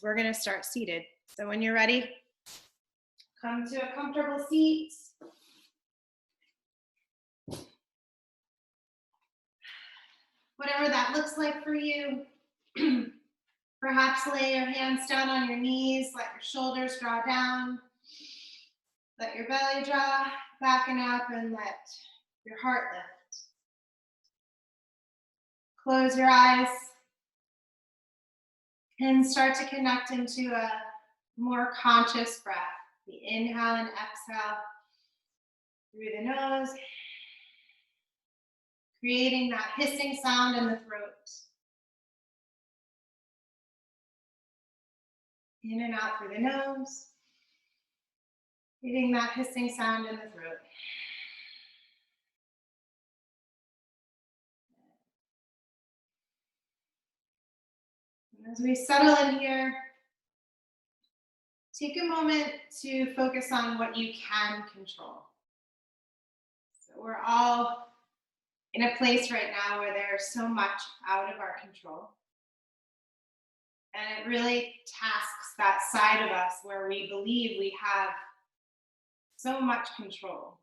we're going to start seated. So when you're ready, come to a comfortable seat. Whatever that looks like for you. Perhaps lay your hands down on your knees, let your shoulders draw down, let your belly draw back and up, and let your heart lift. Close your eyes and start to connect into a more conscious breath. The inhale and exhale through the nose, creating that hissing sound in the throat. In and out through the nose, creating that hissing sound in the throat. And as we settle in here, take a moment to focus on what you can control. So we're all in a place right now where there's so much out of our control. And it really tasks that side of us where we believe we have so much control.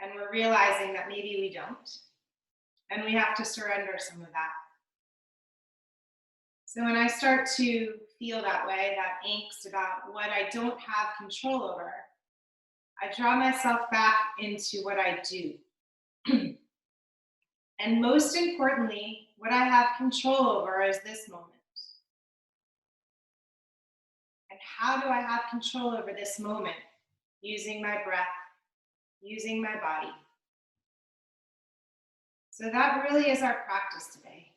And we're realizing that maybe we don't. And we have to surrender some of that. So when I start to feel that way, that angst about what I don't have control over, I draw myself back into what I do. And most importantly, what I have control over is this moment. And how do I have control over this moment? Using my breath, using my body. So that really is our practice today.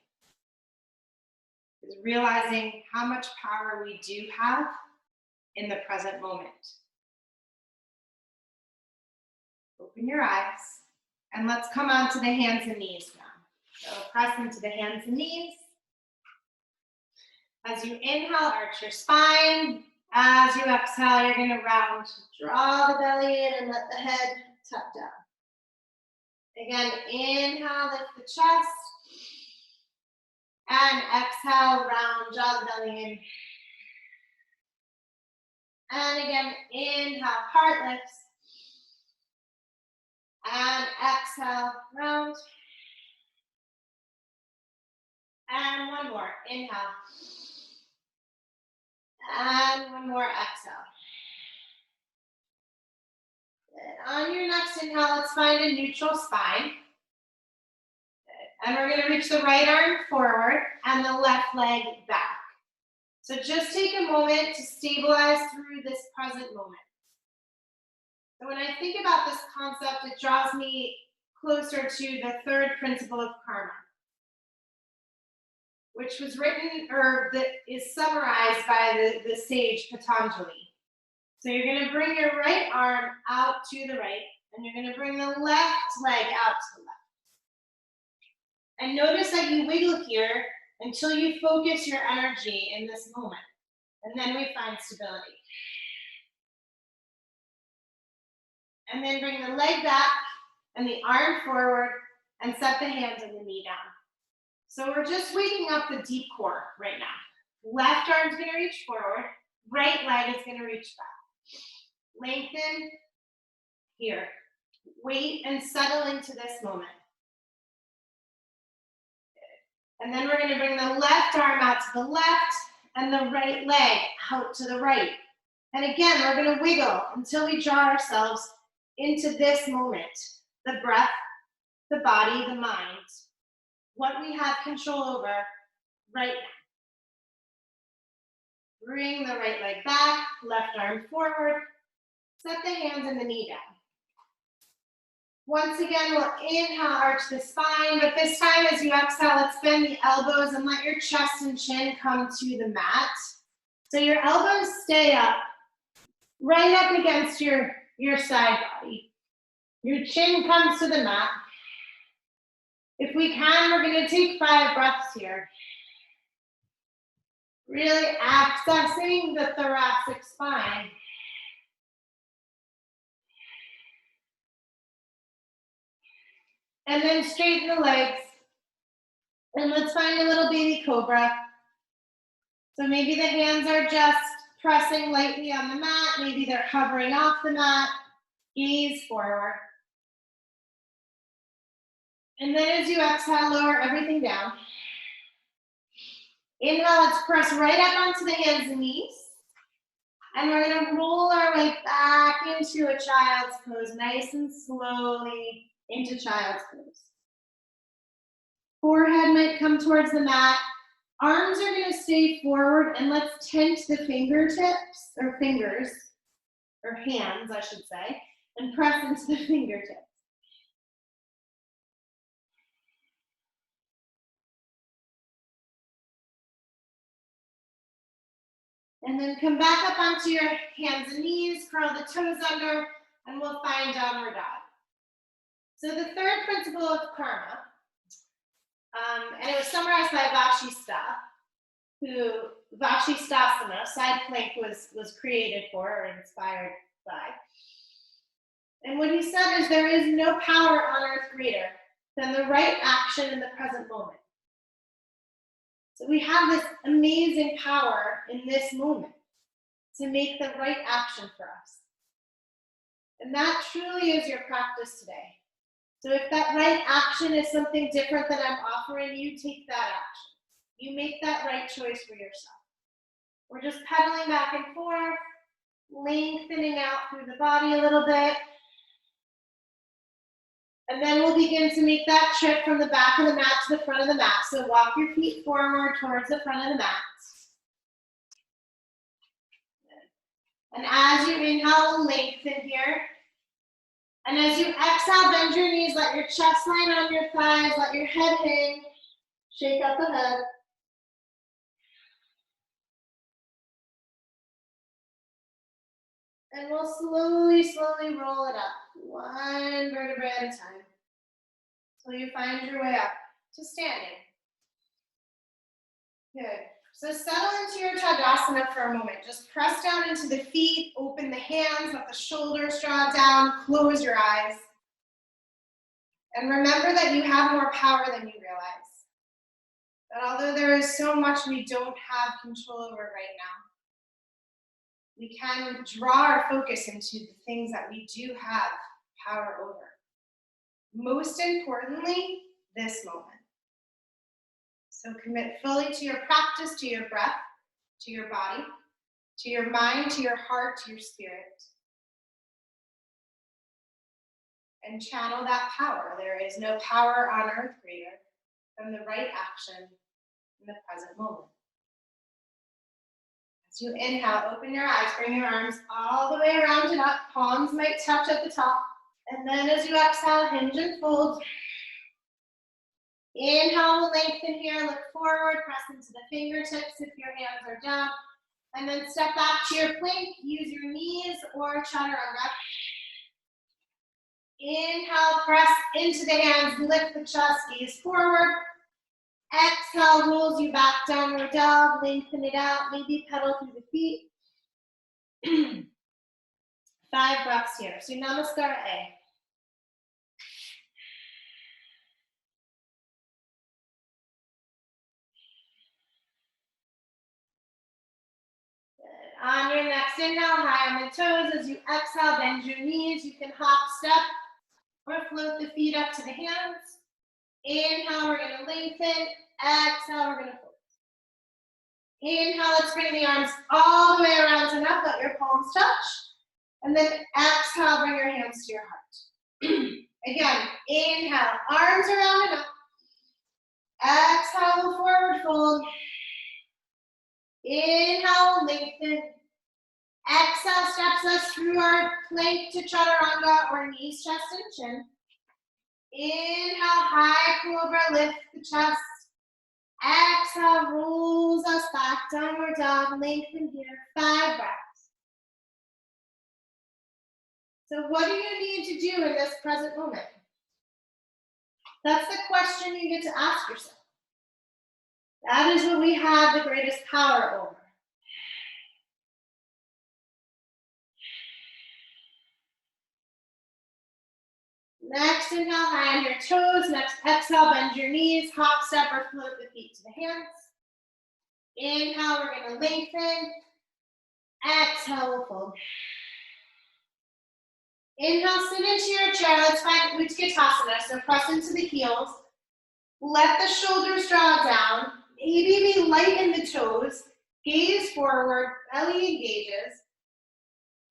Is realizing how much power we do have in the present moment. Open your eyes and let's come on to the hands and knees now. So press into the hands and knees. As you inhale, arch your spine. As you exhale, you're going to round. Draw the belly in and let the head tuck down. Again, inhale, lift the chest. And exhale, round, draw the belly in. And again, inhale, heart lifts. And exhale, round. And one more, inhale. And one more, exhale. And on your next inhale, let's find a neutral spine. And we're going to reach the right arm forward and the left leg back. So just take a moment to stabilize through this present moment. So when I think about this concept, it draws me closer to the third principle of karma, which was written or that is summarized by the sage Patanjali. So you're going to bring your right arm out to the right, and you're going to bring the left leg out to the left. And notice that you wiggle here until you focus your energy in this moment. And then we find stability. And then bring the leg back and the arm forward and set the hands and the knee down. So we're just waking up the deep core right now. Left arm's going to reach forward. Right leg is going to reach back. Lengthen here. Wait and settle into this moment. And then we're going to bring the left arm out to the left and the right leg out to the right. And again, we're going to wiggle until we draw ourselves into this moment. The breath, the body, the mind. What we have control over right now. Bring the right leg back, left arm forward. Set the hands and the knee down. Once again, we'll inhale, arch the spine, but this time as you exhale, let's bend the elbows and let your chest and chin come to the mat. So your elbows stay up, right up against your side body. Your chin comes to the mat. If we can, we're going to take 5 breaths here. Really accessing the thoracic spine. And then straighten the legs. And let's find a little baby cobra. So maybe the hands are just pressing lightly on the mat. Maybe they're hovering off the mat. Gaze forward. And then as you exhale, lower everything down. Inhale, let's press right up onto the hands and knees. And we're gonna roll our way back into a child's pose, nice and slowly into child's pose. Forehead might come towards the mat. Arms are gonna stay forward, and let's tent the fingertips, or fingers, or hands, I should say, and press into the fingertips. And then come back up onto your hands and knees, curl the toes under, and we'll find downward dog. So the third principle of karma, and it was summarized by Vashishta, who Vashistasana, side plank, was created for or inspired by. And what he said is there is no power on earth greater than the right action in the present moment. So we have this amazing power in this moment to make the right action for us. And that truly is your practice today. So if that right action is something different than I'm offering you, take that action. You make that right choice for yourself. We're just pedaling back and forth, lengthening out through the body a little bit. And then we'll begin to make that trip from the back of the mat to the front of the mat. So walk your feet forward towards the front of the mat. And as you inhale, lengthen here. And as you exhale, bend your knees, let your chest line on your thighs, let your head hang, shake out the head. And we'll slowly, slowly roll it up, one vertebrae at a time, until you find your way up to standing. Good. So settle into your Tadasana for a moment. Just press down into the feet, open the hands, let the shoulders draw down, close your eyes. And remember that you have more power than you realize. That although there is so much we don't have control over right now, we can draw our focus into the things that we do have power over. Most importantly, this moment. So commit fully to your practice, to your breath, to your body, to your mind, to your heart, to your spirit. And channel that power. There is no power on earth greater than the right action in the present moment. As you inhale, open your eyes, bring your arms all the way around and up. Palms might touch at the top. And then as you exhale, hinge and fold. Inhale, lengthen here, look forward, press into the fingertips if your hands are down. And then step back to your plank, use your knees or chaturanga. Inhale, press into the hands, lift the chest, gaze forward. Exhale, rolls you back, downward dog, lengthen it out, maybe pedal through the feet. 5 breaths here. So Namaskar A. On your next inhale, high on the toes. As you exhale, bend your knees. You can hop, step, or float the feet up to the hands. Inhale, we're going to lengthen. Exhale, we're going to fold. Inhale, let's bring the arms all the way around and up. Let your palms touch. And then exhale, bring your hands to your heart. Again, inhale, arms around and up. Exhale, forward fold. Inhale, lengthen. Exhale, steps us through our plank to chaturanga or knees, chest, and chin. Inhale, high cobra, lift the chest. Exhale, rolls us back, downward dog, lengthen here, 5 breaths. So what do you need to do in this present moment? That's the question you get to ask yourself. That is what we have the greatest power over. Next, inhale, high on your toes. Next, exhale, bend your knees, hop, step, or float the feet to the hands. Inhale, we're gonna lengthen. Exhale, we'll fold. Inhale, sit into your chair. Let's find Utkatasana. So press into the heels. Let the shoulders draw down. Maybe we lighten the toes. Gaze forward, belly engages.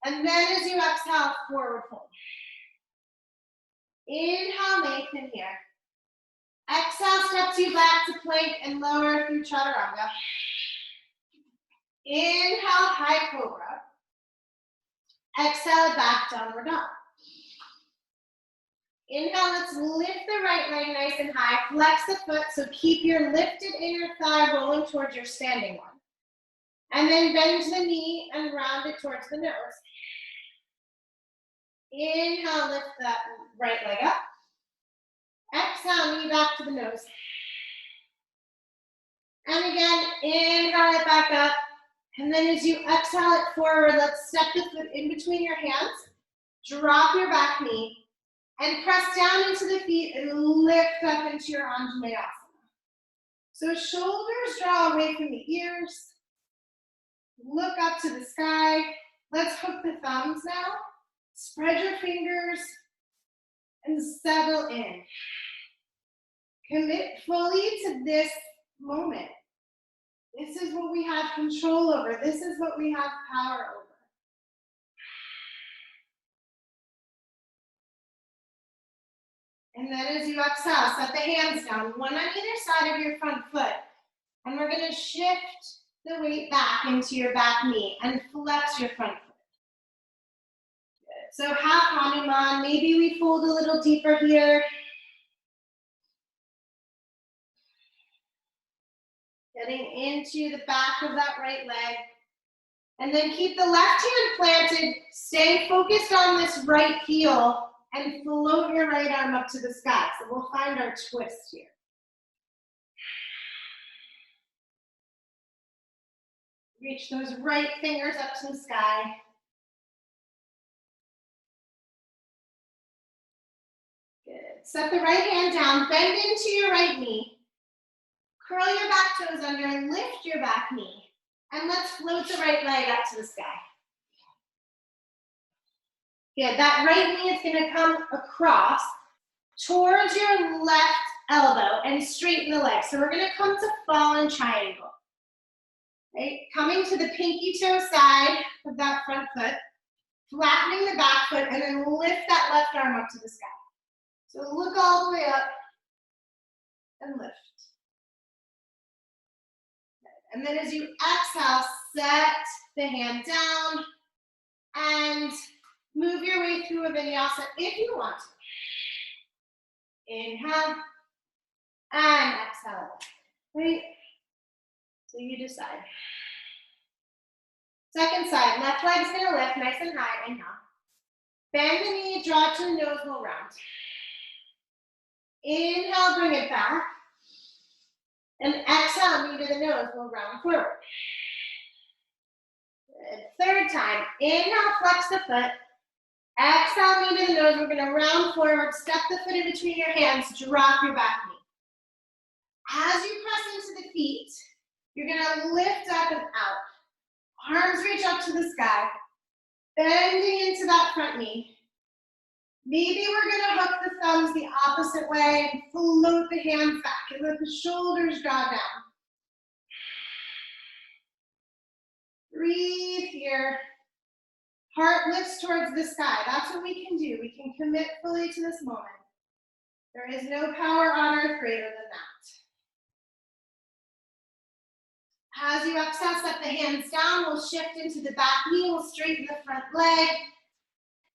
And then as you exhale, forward fold. Inhale, lengthen here. Exhale, steps you back to plank and lower through chaturanga. Inhale, high cobra. Exhale, back downward dog. Inhale, let's lift the right leg nice and high. Flex the foot, so keep your lifted inner thigh rolling towards your standing one. And then bend the knee and round it towards the nose. Inhale, lift that right leg up. Exhale, knee back to the nose. And again, inhale it back up. And then as you exhale it forward, let's step the foot in between your hands. Drop your back knee. And press down into the feet and lift up into your Anjaneyasana. So shoulders draw away from the ears. Look up to the sky. Let's hook the thumbs now. Spread your fingers and settle in. Commit fully to this moment. This is what we have control over. This is what we have power over. And then as you exhale, set the hands down, one on either side of your front foot. And we're gonna shift the weight back into your back knee and flex your front foot. Good. So half Hanuman, maybe we fold a little deeper here. Getting into the back of that right leg. And then keep the left hand planted, stay focused on this right heel, and float your right arm up to the sky. So we'll find our twist here. Reach those right fingers up to the sky. Good. Set the right hand down, bend into your right knee. Curl your back toes under, lift your back knee. And let's float the right leg up to the sky. Good, that right knee is gonna come across towards your left elbow and straighten the leg. So we're gonna come to fallen triangle. Right? Coming to the pinky toe side of that front foot, flattening the back foot, and then lift that left arm up to the sky. So look all the way up and lift. And then as you exhale, set the hand down and move your way through a vinyasa if you want to. Inhale and exhale. Right? So you decide. Second side, left leg's gonna lift nice and high. Inhale. Bend the knee, draw to the nose, we'll round. Inhale, bring it back. And exhale, knee to the nose, we'll round forward. Good. Third time, inhale, flex the foot. Exhale, knee to the nose, we're gonna round forward, step the foot in between your hands, drop your back knee. As you press into the feet, you're gonna lift up and out. Arms reach up to the sky, bending into that front knee. Maybe we're gonna hook the thumbs the opposite way and float the hands back and let the shoulders draw down. Breathe here. Heart lifts towards the sky. That's what we can do. We can commit fully to this moment. There is no power on earth greater than that. As you exhale, set the hands down. We'll shift into the back knee. We'll straighten the front leg.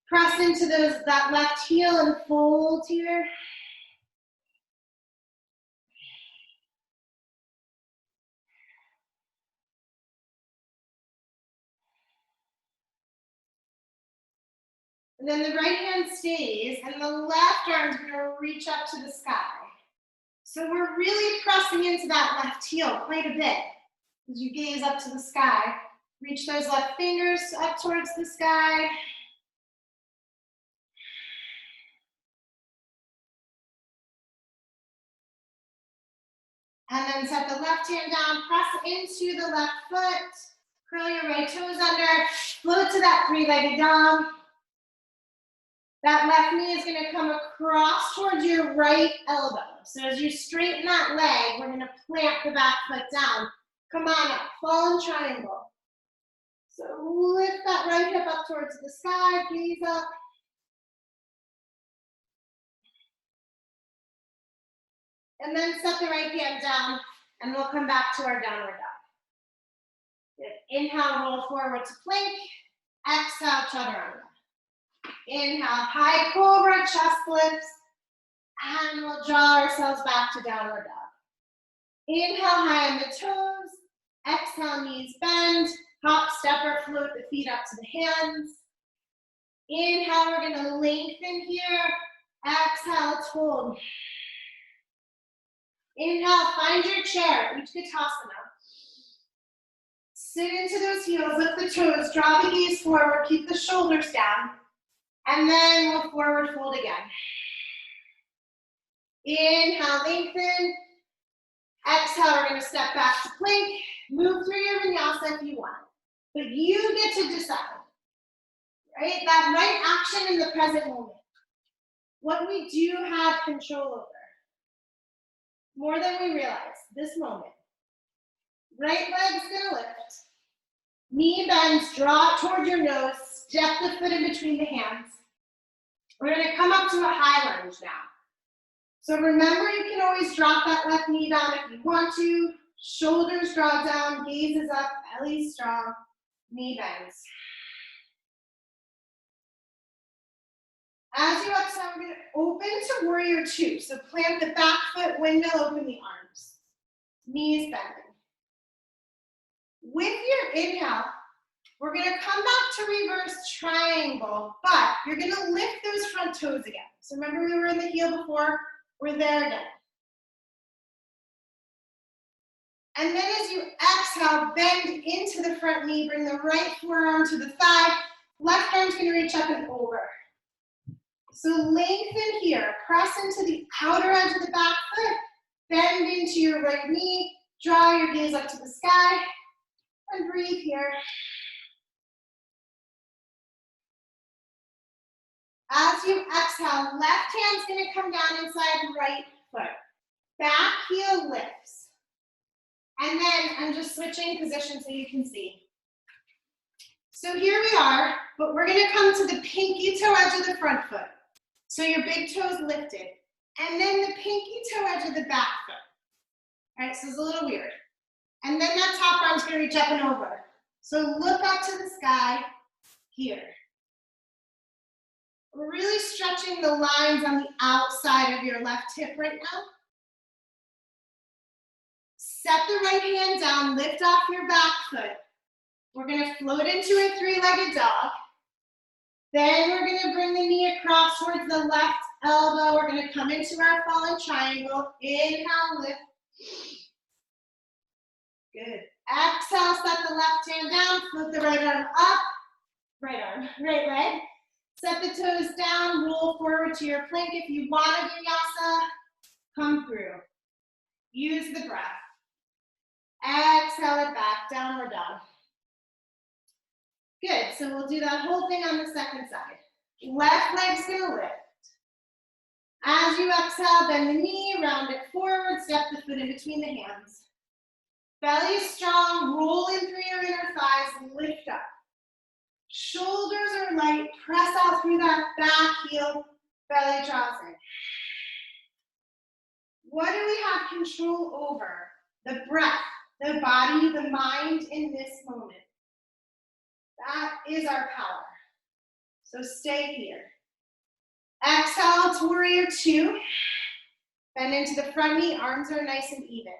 Press into that left heel and fold here. And then the right hand stays, and the left arm's gonna reach up to the sky. So we're really pressing into that left heel quite a bit. As you gaze up to the sky, reach those left fingers up towards the sky. And then set the left hand down, press into the left foot, curl your right toes under, float to that three-legged dog. That left knee is gonna come across towards your right elbow. So as you straighten that leg, we're gonna plant the back foot down. Come on up, fallen triangle. So lift that right hip up towards the sky, gaze up. And then set the right hand down, and we'll come back to our downward dog. Good. Inhale, roll forward to plank. Exhale, chaturanga. Inhale, high cobra, chest lifts. And we'll draw ourselves back to downward dog. Inhale, high on the toes. Exhale, knees bend. Hop, step, or float the feet up to the hands. Inhale, we're gonna lengthen here. Exhale, let's fold. Inhale, find your chair, Utkatasana. Sit into those heels, lift the toes, draw the gaze forward, keep the shoulders down, and then we'll forward fold again. Inhale, lengthen. Exhale, we're gonna step back to plank. Move through your vinyasa if you want, but you get to decide, right? That right action in the present moment. What we do have control over. More than we realize, this moment. Right leg's gonna lift. Knee bends, draw it toward your nose, step the foot in between the hands. We're gonna come up to a high lunge now. So remember, you can always drop that left knee down if you want to. Shoulders draw down, gaze is up, belly strong, knee bends. As you exhale, we're gonna open to warrior two. So plant the back foot, windmill, open the arms. Knees bending. With your inhale, we're gonna come back to reverse triangle, but you're gonna lift those front toes again. So remember we were in the heel before, we're there again. And then as you exhale, bend into the front knee, bring the right forearm to the thigh, left arm's gonna reach up and over. So lengthen here, press into the outer edge of the back foot, bend into your right knee, draw your gaze up to the sky, and breathe here. As you exhale, left hand's gonna come down inside right foot. Back heel lifts. And then I'm just switching position so you can see. So here we are, but we're gonna come to the pinky toe edge of the front foot. So your big toe's lifted. And then the pinky toe edge of the back foot. All right, so it's a little weird. And then that top arm's gonna reach up and over. So look up to the sky here. We're really stretching the lines on the outside of your left hip right now. Set the right hand down, lift off your back foot. We're gonna float into a three-legged dog. Then we're gonna bring the knee across towards the left elbow. We're gonna come into our fallen triangle. Inhale, lift. Good. Exhale, set the left hand down, float the right arm up. Right leg. Set the toes down, roll forward to your plank. If you want a vinyasa, come through. Use the breath. Exhale it back, downward dog. Good, so we'll do that whole thing on the second side. Left leg's gonna lift. As you exhale, bend the knee, round it forward, step the foot in between the hands. Belly strong, roll in through your inner thighs, lift up. Shoulders are light, press out through that back heel, belly draws in. What do we have control over? The breath, the body, the mind in this moment. That is our power. So stay here. Exhale to warrior two. Bend into the front knee, arms are nice and even.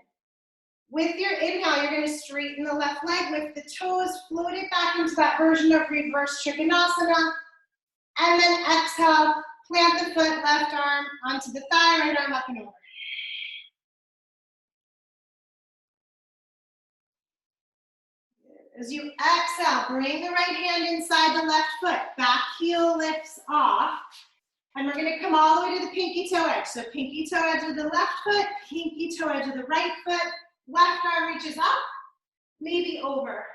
With your inhale, you're going to straighten the left leg, lift the toes, float it back into that version of reverse trikonasana. And then exhale, plant the foot, left arm onto the thigh, right arm up and over. As you exhale, bring the right hand inside the left foot. Back heel lifts off. And we're gonna come all the way to the pinky toe edge. So pinky toe edge of the left foot, pinky toe edge of the right foot, left arm reaches up, maybe over.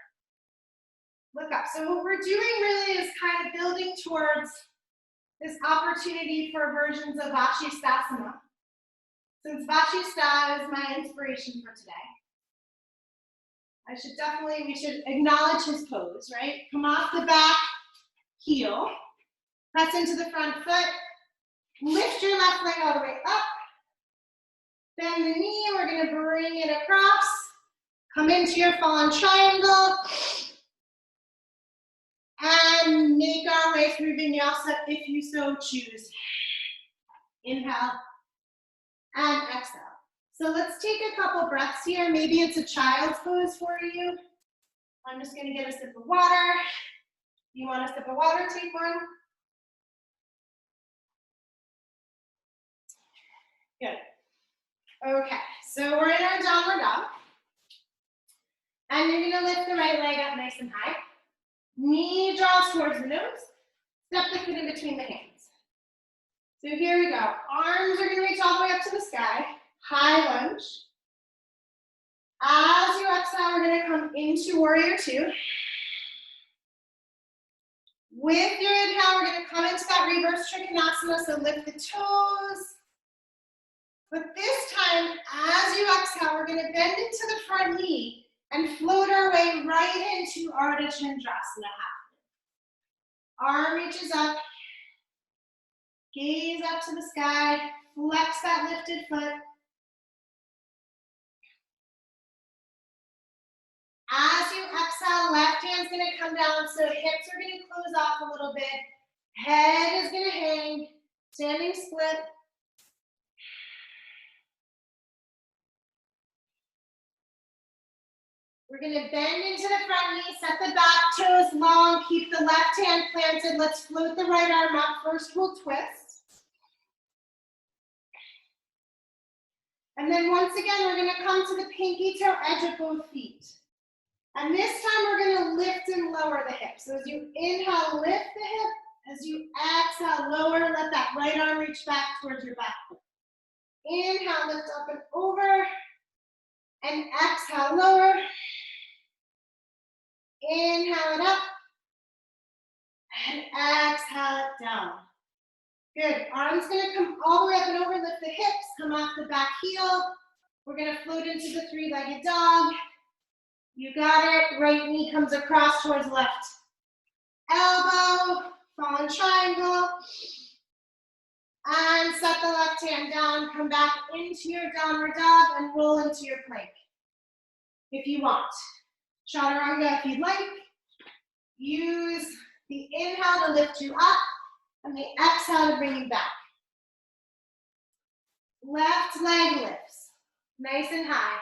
Look up. So what we're doing really is kind of building towards this opportunity for versions of Vashistasana. Since Vashishta is my inspiration for today, we should acknowledge his pose, right? Come off the back heel, press into the front foot, lift your left leg all the way up, bend the knee, we're gonna bring it across, come into your fallen triangle, and make our way through vinyasa if you so choose. Inhale and exhale. So let's take a couple breaths here. Maybe it's a child's pose for you. I'm just gonna get a sip of water. You want a sip of water? Take one. Good. Okay, so we're in our downward dog. And you're gonna lift the right leg up nice and high. Knee draws towards the nose. Step the foot in between the hands. So here we go. Arms are gonna reach all the way up to the sky. High lunge. As you exhale, we're gonna come into warrior two. With your inhale, we're gonna come into that reverse trikonasana, so lift the toes. But this time, as you exhale, we're gonna bend into the front knee and float our way right into Ardha Chandrasana. Arm reaches up, gaze up to the sky, flex that lifted foot. As you exhale, left hand's gonna come down, so hips are gonna close off a little bit. Head is gonna hang, standing split. We're gonna bend into the front knee, set the back toes long, keep the left hand planted. Let's float the right arm up. First we'll twist. And then once again, we're gonna come to the pinky toe edge of both feet. And this time we're gonna lift and lower the hip. So as you inhale, lift the hip. As you exhale, lower, let that right arm reach back towards your back foot. Inhale, lift up and over. And exhale, lower. Inhale it up. And exhale it down. Good. Arms gonna come all the way up and over, lift the hips, come off the back heel. We're gonna float into the three-legged dog. You got it. Right knee comes across towards left elbow, fallen triangle. And set the left hand down, come back into your downward dog and roll into your plank if you want. Chaturanga if you'd like. Use the inhale to lift you up and the exhale to bring you back. Left leg lifts, nice and high.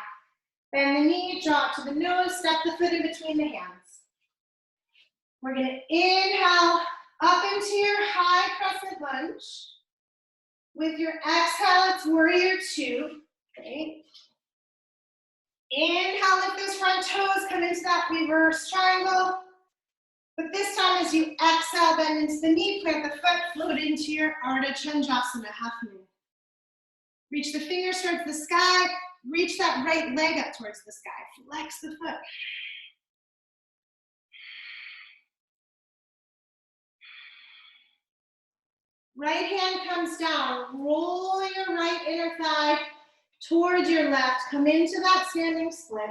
Bend the knee, draw it to the nose, step the foot in between the hands. We're gonna inhale up into your high crescent lunge. With your exhale, it's warrior two, okay? Inhale, lift those front toes, come into that reverse triangle. But this time as you exhale, bend into the knee, plant the foot, float into your Ardha Chandrasana, half moon. Reach the fingers towards the sky, reach that right leg up towards the sky, flex the foot. Right hand comes down, roll your right inner thigh towards your left, come into that standing split.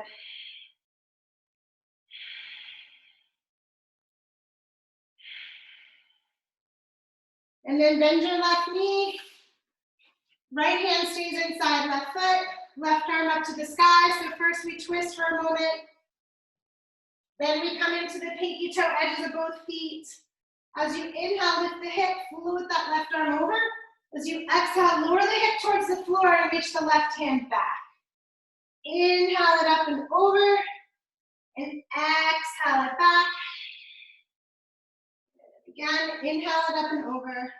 And then bend your left knee, right hand stays inside left foot, left arm up to the sky. So first we twist for a moment, then we come into the pinky toe edges of both feet. As you inhale, lift the hip, float that left arm over. As you exhale, lower the hip towards the floor and reach the left hand back. Inhale it up and over, and exhale it back. Again, inhale it up and over,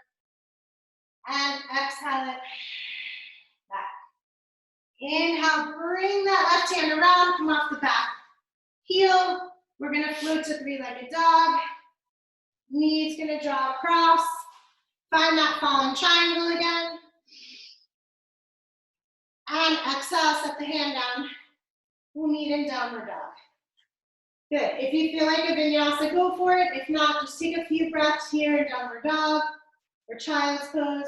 and exhale it back. Inhale, bring that left hand around, come off the back heel. We're gonna float to three-legged dog. Knees gonna draw across. Find that falling triangle again. And exhale, set the hand down. We'll meet in downward dog. Good. If you feel like a vinyasa, go for it. If not, just take a few breaths here in downward dog or child's pose.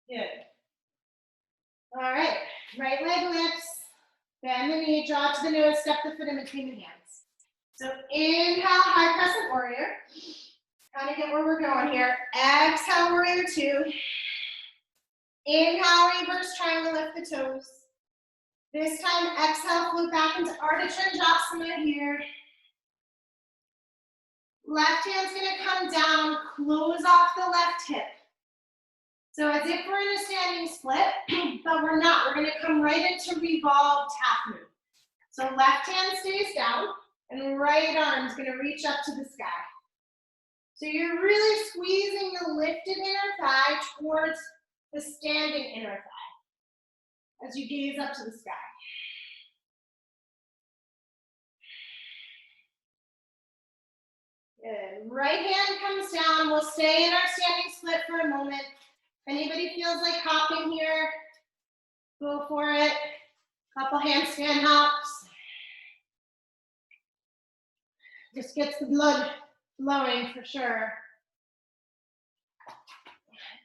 Good. All right. Right leg lifts. Bend the knee, draw to the nose, step the foot in between the hands. So inhale, high crescent warrior. Kind of get where we're going here. Exhale, warrior two. Inhale, reverse triangle, lift the toes. This time, exhale, float back into Ardha Chandrasana here. Left hand's gonna come down, close off the left hip. So as if we're in a standing split, but we're not. We're gonna come right into revolved half move. So left hand stays down, and right arm's gonna reach up to the sky. So you're really squeezing the lifted inner thigh towards the standing inner thigh as you gaze up to the sky. Good. Right hand comes down. We'll stay in our standing split for a moment. If anybody feels like hopping here, go for it. Couple handstand hops. Just gets the blood flowing for sure.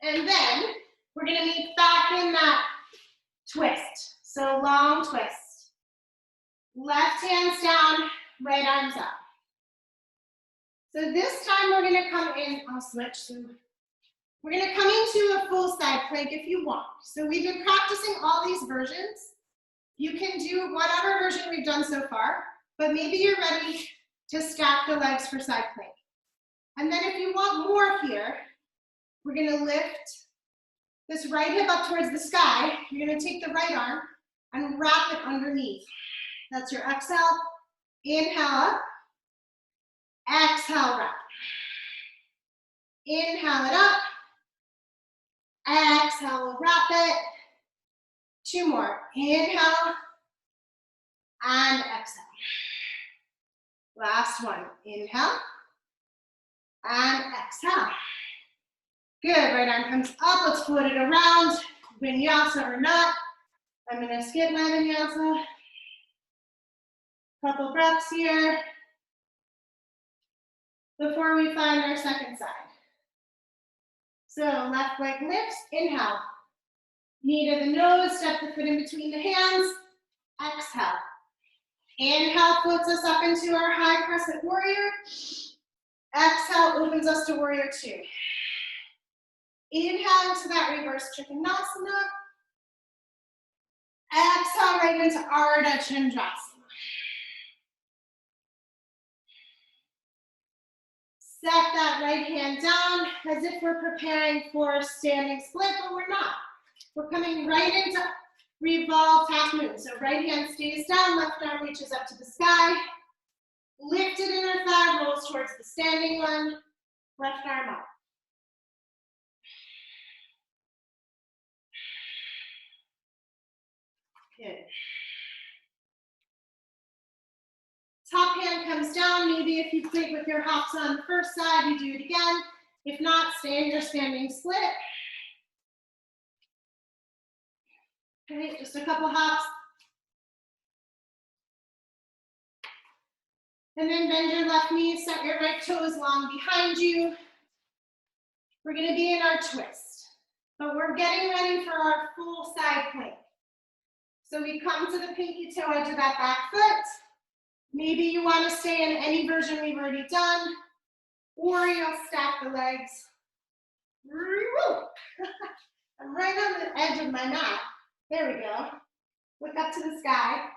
And then we're gonna meet back in that twist. So long twist. Left hand's down, right arm's up. So this time we're gonna come in, I'll switch. So we're gonna come into a full side plank if you want. So we've been practicing all these versions. You can do whatever version we've done so far, but maybe you're ready to stack the legs for side plank. And then if you want more here, we're gonna lift this right hip up towards the sky. You're gonna take the right arm and wrap it underneath. That's your exhale. Inhale up. Exhale, wrap. Inhale it up. Exhale, wrap it. Two more. Inhale and exhale. Last one. Inhale and exhale. Good. Right arm comes up. Let's float it around. Vinyasa or not. I'm going to skip my vinyasa. Couple breaths here before we find our second side. So left leg lifts, inhale. Knee to the nose, step the foot in between the hands. Exhale. Inhale floats us up into our high crescent warrior. Exhale opens us to warrior two. Inhale into that reverse trikonasana. Exhale right into Ardha Chandrasana. Set that right hand down as if we're preparing for standing split, but we're not. We're coming right into revolved half moon. So right hand stays down, left arm reaches up to the sky. Lifted inner thigh rolls towards the standing one. Left arm up. Good. Top hand comes down. Maybe if you played with your hops on the first side, you do it again. If not, stay in your standing split. Okay, just a couple hops. And then bend your left knee, set your right toes long behind you. We're gonna be in our twist, but we're getting ready for our full side plank. So we come to the pinky toe edge of that back foot. Maybe you want to stay in any version we've already done, or you'll stack the legs. I'm right on the edge of my mat. There we go. Look up to the sky.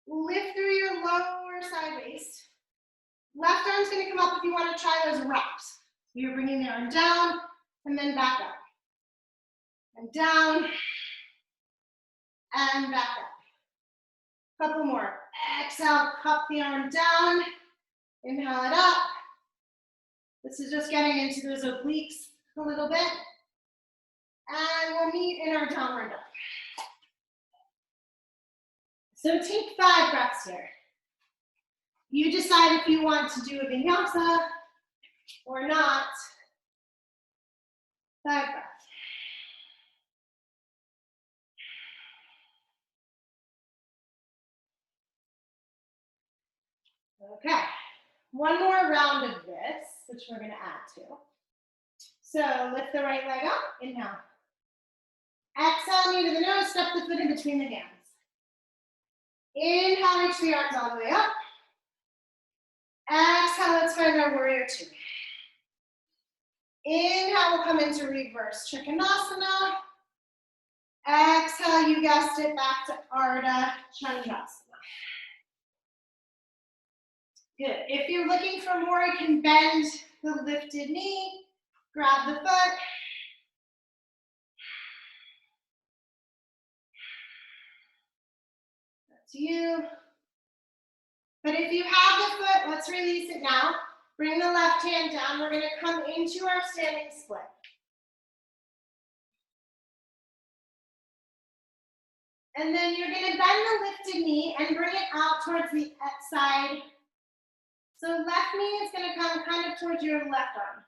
Lift through your lower side waist. Left arm's going to come up if you want to try those wraps. You're bringing the arm down and then back up. And down and back up. Couple more. Exhale, cup the arm down. Inhale it up. This is just getting into those obliques a little bit. And we'll meet in our downward dog. So take 5 breaths here. You decide if you want to do a vinyasa or not. 5 breaths. Okay, one more round of this, which we're going to add to. So lift the right leg up, inhale. Exhale, knee to the nose, step the foot in between the hands. Inhale, reach the arms all the way up. Exhale, let's find our warrior 2. Inhale, we'll come into reverse Trikonasana. Exhale, you guessed it, back to Ardha Chandrasana. Good. If you're looking for more, you can bend the lifted knee, grab the foot. That's you. But if you have the foot, let's release it now. Bring the left hand down. We're going to come into our standing split. And then you're going to bend the lifted knee and bring it out towards the side. So left knee is going to come kind of towards your left arm.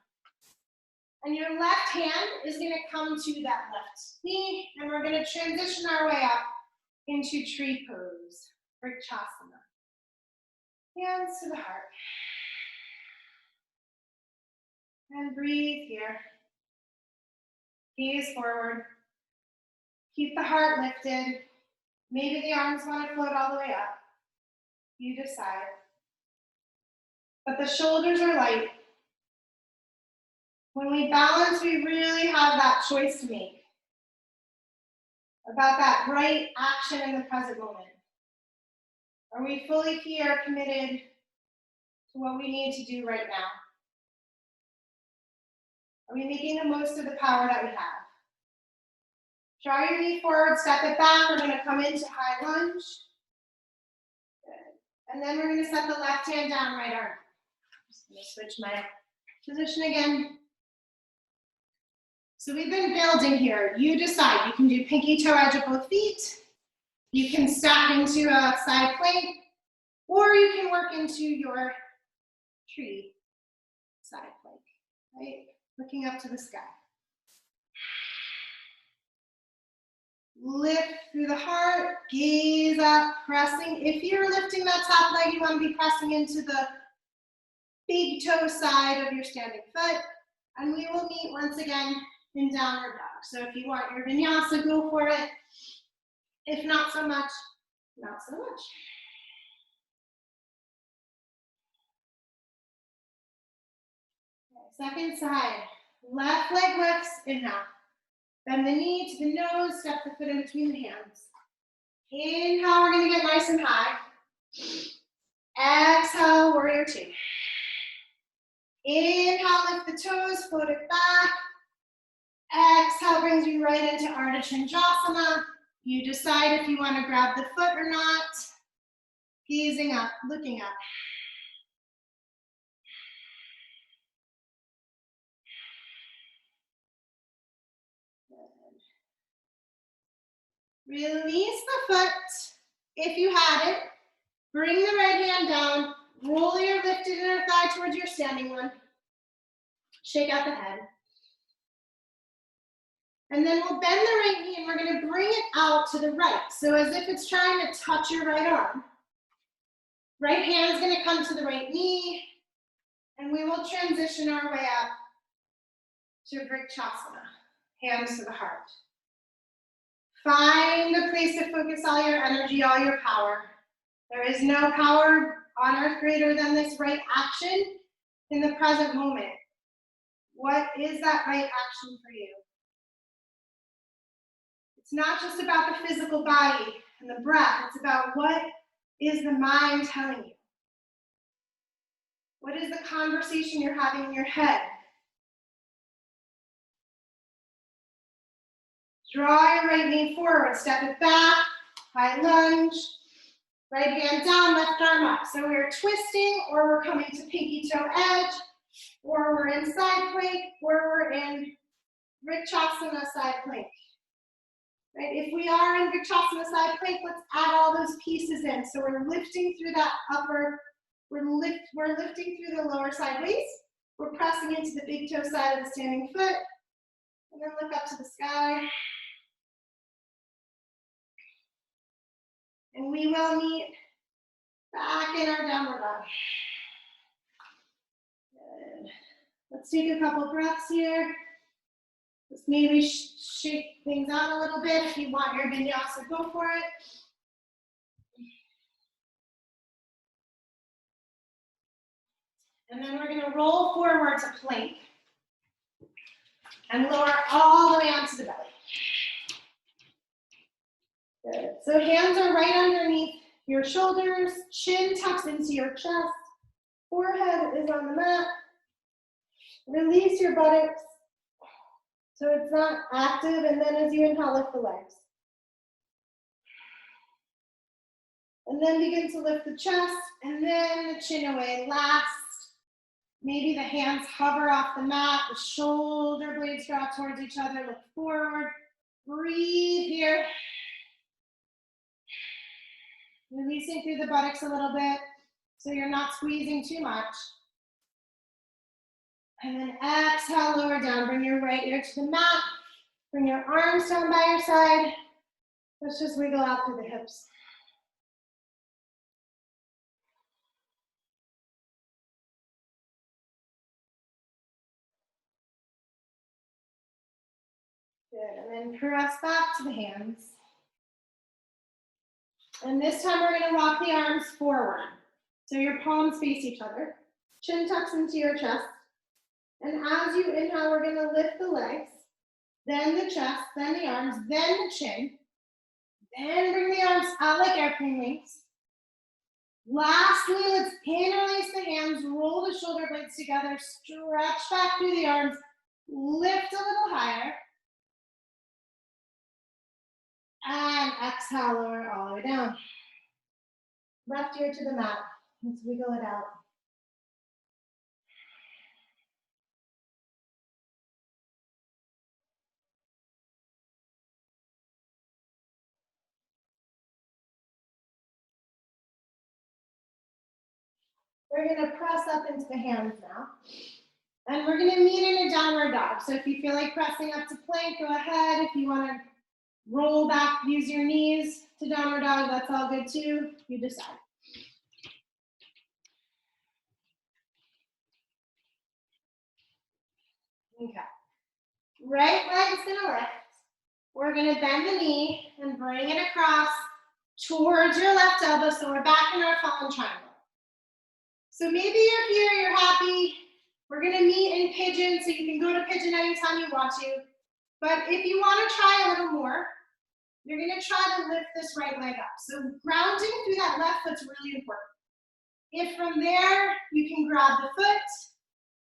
And your left hand is going to come to that left knee. And we're going to transition our way up into tree pose, Vrikshasana. Hands to the heart. And breathe here. Gaze forward. Keep the heart lifted. Maybe the arms want to float all the way up. You decide. But the shoulders are light. When we balance, we really have that choice to make about that right action in the present moment. Are we fully here, committed to what we need to do right now? Are we making the most of the power that we have? Draw your knee forward, step it back. We're going to come into high lunge. Good. And then we're going to set the left hand down, right arm. Just going to switch my position again. So we've been building here. You decide. You can do pinky toe edge of both feet. You can stack into a side plank, or you can work into your tree side plank, right? Looking up to the sky. Lift through the heart, gaze up, pressing. If you're lifting that top leg, you want to be pressing into the big toe side of your standing foot. And we will meet once again in downward dog. So if you want your vinyasa, go for it. If not so much, not so much. Okay, second side, left leg lifts, inhale. Bend the knee to the nose, step the foot in between the hands. Inhale, we're going to get nice and high. Exhale, warrior 2. Inhale, lift the toes, float it back. Exhale brings you right into Ardha Chandrasana. You decide if you want to grab the foot or not. Gazing up, looking up. Release the foot. If you had it, bring the right hand down. Roll your lifted inner thigh towards your standing one. Shake out the head. And then we'll bend the right knee and we're going to bring it out to the right. So as if it's trying to touch your right arm. Right hand's going to come to the right knee. And we will transition our way up to Vrikshasana. Hands to the heart. Find a place to focus all your energy, all your power. There is no power on earth greater than this right action in the present moment. What is that right action for you? It's not just about the physical body and the breath. It's about what is the mind telling you? What is the conversation you're having in your head? Draw your right knee forward, step it back, high lunge, right hand down, left arm up. So we're twisting, or we're coming to pinky toe edge, or we're in side plank, or we're in Vrikshasana side plank. Right? If we are in Vashistasana side plank, let's add all those pieces in. So we're lifting through that upper, we're lifting through the lower side waist. We're pressing into the big toe side of the standing foot. And then look up to the sky. And we will meet back in our downward dog. Good. Let's take a couple breaths here. Let's maybe shake things out a little bit. If you want your vinyasa, go for it. And then we're going to roll forward to plank and lower all the way onto the belly. Good. So hands are right underneath your shoulders, chin tucks into your chest, forehead is on the mat. Release your buttocks so it's not active, and then as you inhale, lift the legs. And then begin to lift the chest, and then the chin away. Last, maybe the hands hover off the mat, the shoulder blades draw towards each other, look forward. Breathe here. Releasing through the buttocks a little bit so you're not squeezing too much. And then exhale, lower down. Bring your right ear to the mat. Bring your arms down by your side. Let's just wiggle out through the hips. Good, and then press back to the hands. And this time we're gonna walk the arms forward. So your palms face each other. Chin tucks into your chest. And as you inhale, we're gonna lift the legs, then the chest, then the arms, then the chin. Then bring the arms out like airplane wings. Lastly, let's interlace the hands, roll the shoulder blades together, stretch back through the arms, lift a little higher. And exhale, lower all the way down. Left ear to the mat. Let's wiggle it out. We're gonna press up into the hands now. And we're gonna meet in a downward dog. So if you feel like pressing up to plank, go ahead. If you wanna roll back, use your knees to downward dog, that's all good too. You decide. Okay. Right leg's gonna lift. We're gonna bend the knee and bring it across towards your left elbow, so we're back in our fallen triangle. So maybe you're here, you're happy. We're gonna meet in pigeon, so you can go to pigeon anytime you want to. But if you wanna try a little more, you're gonna try to lift this right leg up. So grounding through that left foot's really important. If from there, you can grab the foot,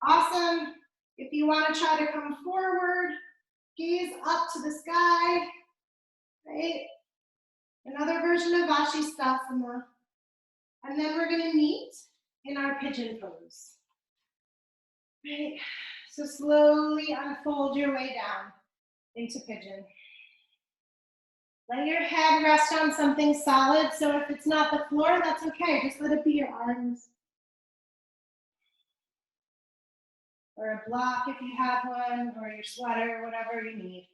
awesome. If you wanna try to come forward, gaze up to the sky, right? Another version of Vashistasana. And then we're gonna meet in our pigeon pose. Right? So slowly unfold your way down into pigeon. Let your head rest on something solid. So if it's not the floor, that's okay. Just let it be your arms. Or a block if you have one, or your sweater, whatever you need.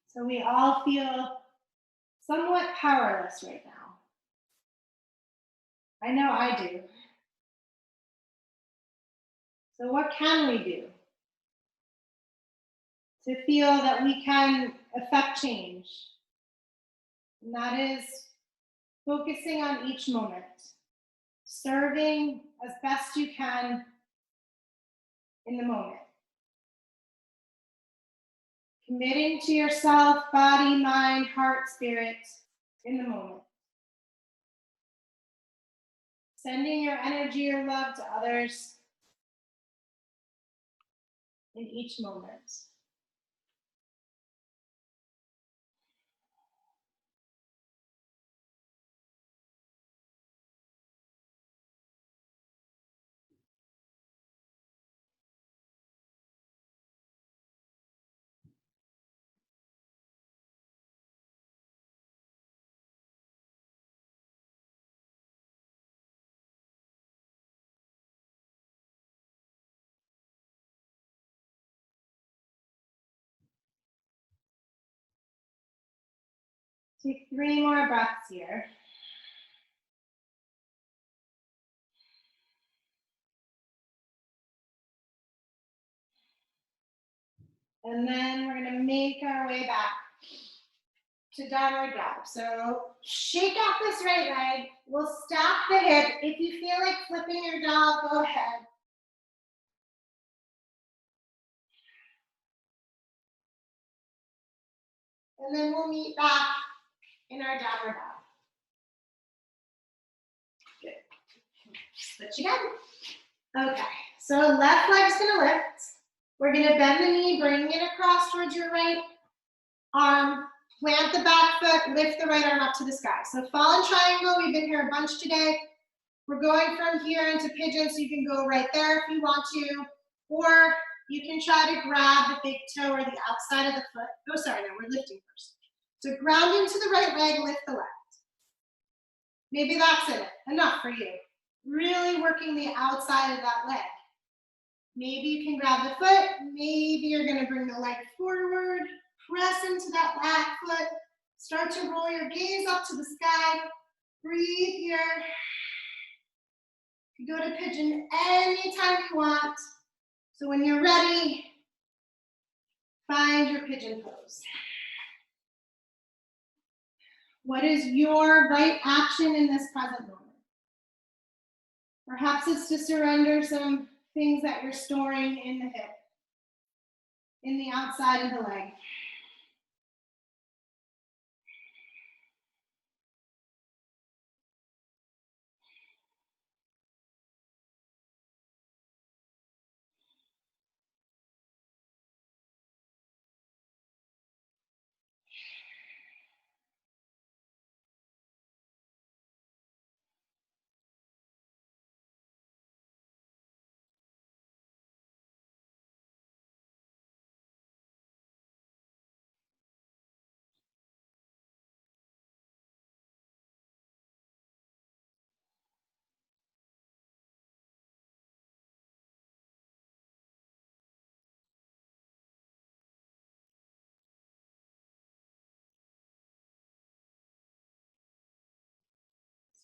So we all feel somewhat powerless right now. I know I do. So what can we do to feel that we can affect change? And that is focusing on each moment, serving as best you can in the moment. Committing to yourself, body, mind, heart, spirit, in the moment. Sending your energy, your love to others in each moment. Take 3 more breaths here. And then we're gonna make our way back to downward dog. So shake out this right leg. We'll stack the hip. If you feel like flipping your dog, go ahead. And then we'll meet back in our downward dog. Good. Switch again. Okay, so left leg's gonna lift. We're gonna bend the knee, bring it across towards your right arm. Plant the back foot, lift the right arm up to the sky. So fallen triangle, we've been here a bunch today. We're going from here into pigeon, so you can go right there if you want to, or you can try to grab the big toe or the outside of the foot. Oh, sorry, no, we're lifting first. So ground into the right leg, lift the left. Maybe that's it, enough for you. Really working the outside of that leg. Maybe you can grab the foot, maybe you're gonna bring the leg forward, press into that back foot, start to roll your gaze up to the sky, breathe here. You go to pigeon anytime you want. So when you're ready, find your pigeon pose. What is your right action in this present moment? Perhaps it's to surrender some things that you're storing in the hip, in the outside of the leg.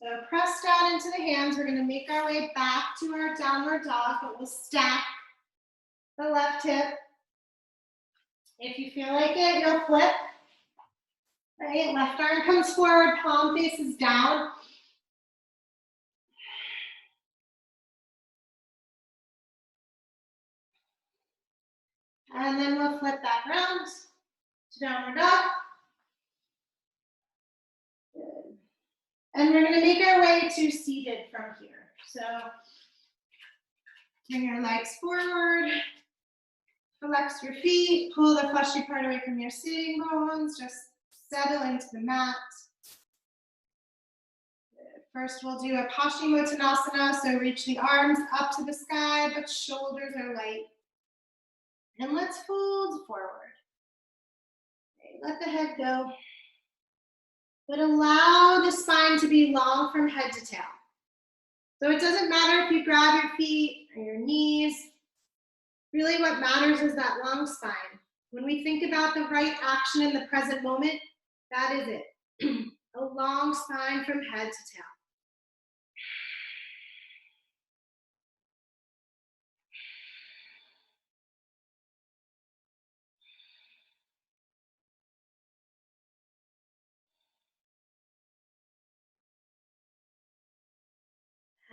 So press down into the hands. We're gonna make our way back to our downward dog, but we'll stack the left hip. If you feel like it, you'll flip. Right, left arm comes forward, palm faces down. And then we'll flip that round to downward dog. Good. And we're gonna make our way to seated from here. So bring your legs forward, flex your feet, pull the fleshy part away from your sitting bones, just settle into the mat. Good. First we'll do a Paschimottanasana, so reach the arms up to the sky, but shoulders are light. And let's fold forward. Okay, let the head go. But allow the spine to be long from head to tail. So it doesn't matter if you grab your feet or your knees. Really what matters is that long spine. When we think about the right action in the present moment, that is it. A long spine from head to tail.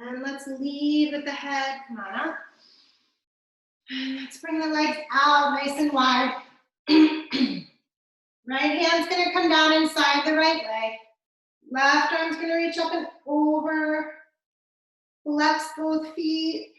And let's lead with the head. Come on up. And let's bring the legs out nice and wide. Right hand's gonna come down inside the right leg. Left arm's gonna reach up and over. Flex both feet.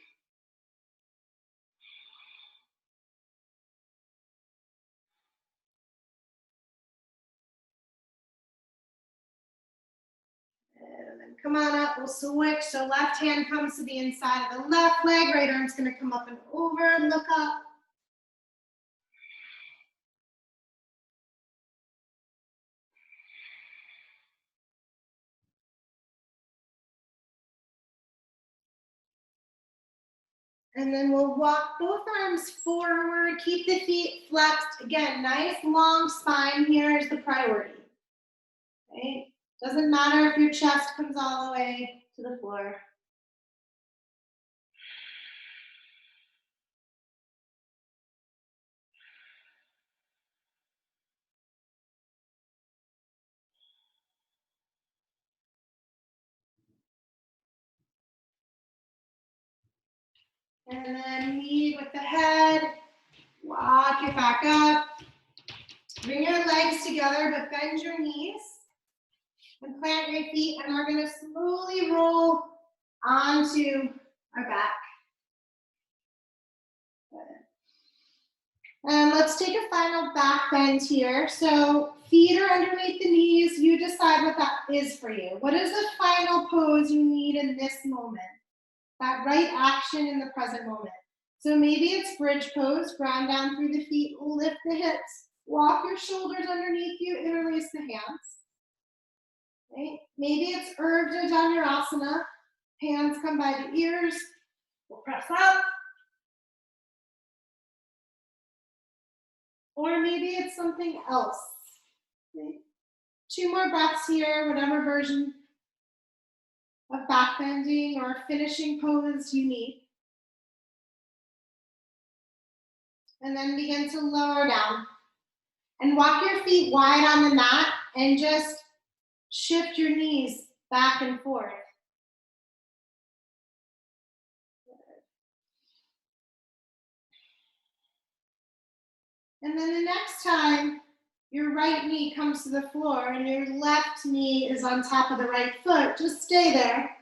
And then come on up, we'll switch. So left hand comes to the inside of the left leg, right arm's gonna come up and over, look up. And then we'll walk both arms forward, keep the feet flexed. Again, nice long spine here is the priority. right? Doesn't matter if your chest comes all the way to the floor. And then lead with the head, walk it back up. Bring your legs together, but bend your knees and plant your feet, and we're gonna slowly roll onto our back. And let's take a final back bend here. So feet are underneath the knees. You decide what that is for you. What is the final pose you need in this moment? That right action in the present moment. So maybe it's bridge pose, ground down through the feet, lift the hips, walk your shoulders underneath you, interlace the hands. Right? Maybe it's Urdhva Dhanurasana, hands come by the ears, we'll press up. Or maybe it's something else. Okay. 2 more breaths here, whatever version of back bending or finishing pose you need. And then begin to lower down. And walk your feet wide on the mat and just shift your knees back and forth. And then the next time your right knee comes to the floor and your left knee is on top of the right foot, just stay there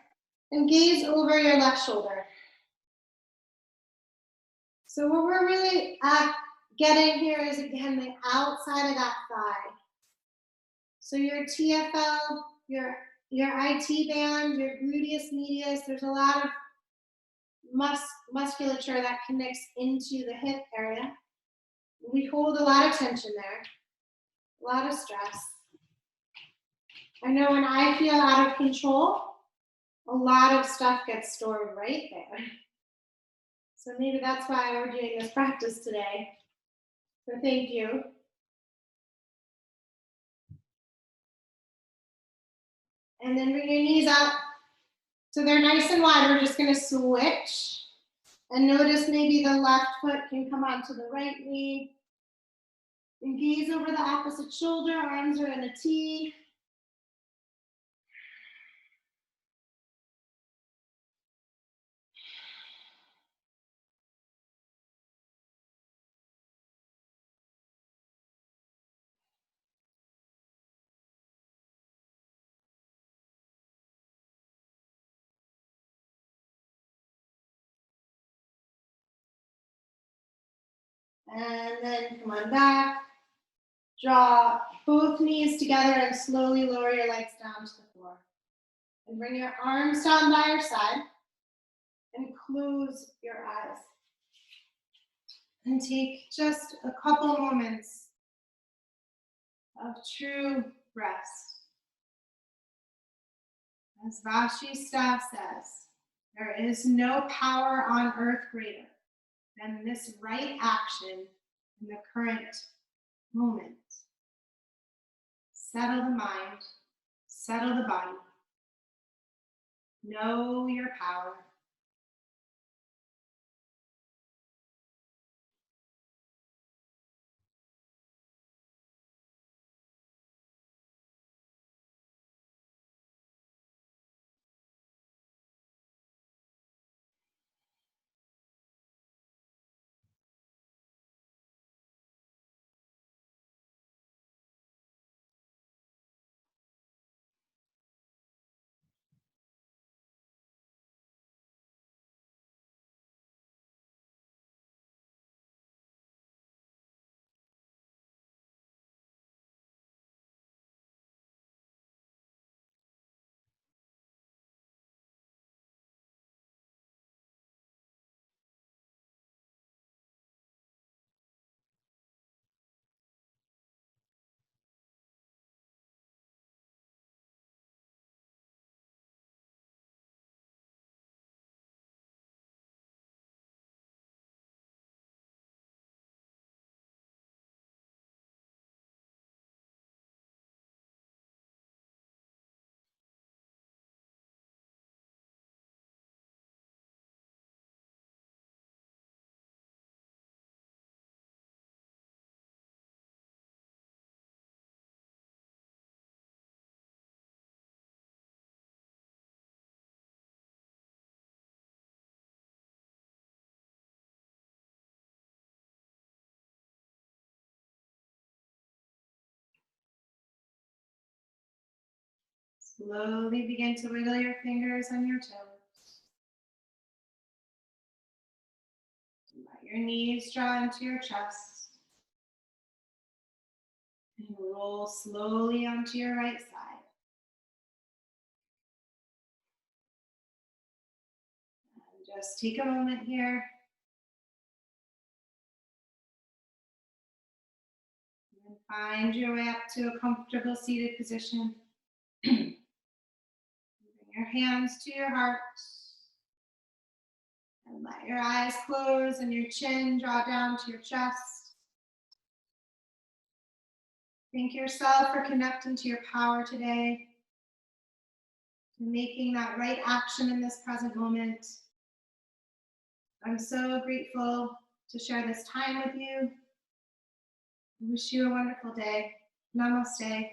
and gaze over your left shoulder. So what we're really getting here is, again, the outside of that thigh. So your TFL, your IT band, your gluteus medius, there's a lot of musculature that connects into the hip area. We hold a lot of tension there, a lot of stress. I know when I feel out of control, a lot of stuff gets stored right there. So maybe that's why we're doing this practice today. So thank you. And then bring your knees up. So they're nice and wide. We're just going to switch. And notice maybe the left foot can come onto the right knee. And gaze over the opposite shoulder. Arms are in a T. And then come on back. Draw both knees together and slowly lower your legs down to the floor. And bring your arms down by your side and close your eyes. And take just a couple moments of true rest. As Vashishta says, there is no power on earth greater than this right action in the current moment. Settle the mind, settle the body. Know your power. Slowly begin to wiggle your fingers on your toes. Let your knees draw into your chest. And roll slowly onto your right side. And just take a moment here. And find your way up to a comfortable seated position. Bring your hands to your heart. And let your eyes close and your chin draw down to your chest. Thank yourself for connecting to your power today, and making that right action in this present moment. I'm so grateful to share this time with you. I wish you a wonderful day. Namaste.